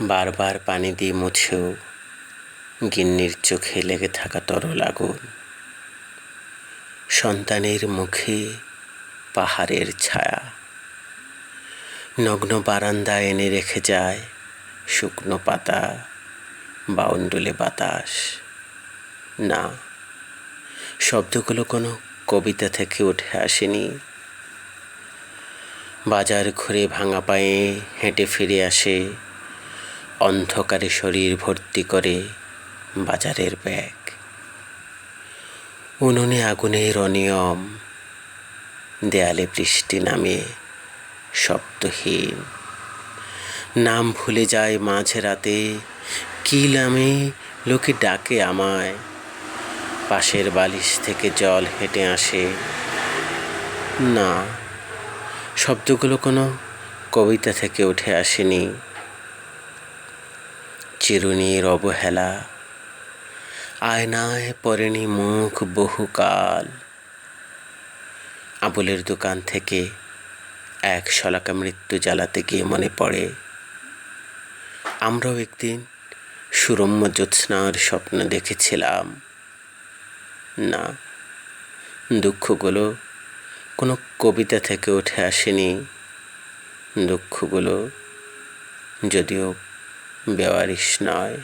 বারবার পানি দিয়ে মুছেও গিন্নির চোখে লেগে থাকা তরল আগুন, সন্তানের মুখে পাহাড়ের ছায়া, নগ্ন বারান্দায় এনে রেখে যায় শুকনো পাতা, বাউন্ডুলে বাতাস। না, শব্দগুলো কোনো কবিতা থেকে উঠে আসেনি। বাজার ঘুরে ভাঙা পায়ে হেঁটে ফিরে আসে অন্ধকারে শরীর ভর্তি করে বাজারের ব্যাগ। উনুনে আগুনের অনিয়ম, দেয়ালে বৃষ্টি নামে শব্দহীন। নাম ভুলে যায় মাঝরাতে, কি নামে লোকে ডাকে আমায়। পাশের বালিশ থেকে জল হেঁটে আসে। না, শব্দগুলো কোনো কবিতা থেকে উঠে আসেনি। চিরুনির অবহেলা, আয়নায় পড়েনি মুখ বহুকাল। আবুলের দোকান থেকে এক শলাকা মৃত্যু জ্বালাতে গিয়ে মনে পড়ে, আমরাও একদিন সুরম্য জ্যোৎস্নার স্বপ্ন দেখেছিলাম। না, দুঃখগুলো কোনো কবিতা থেকে উঠে আসেনি। দুঃখগুলো যদিও বেওয়ারিশ নয়।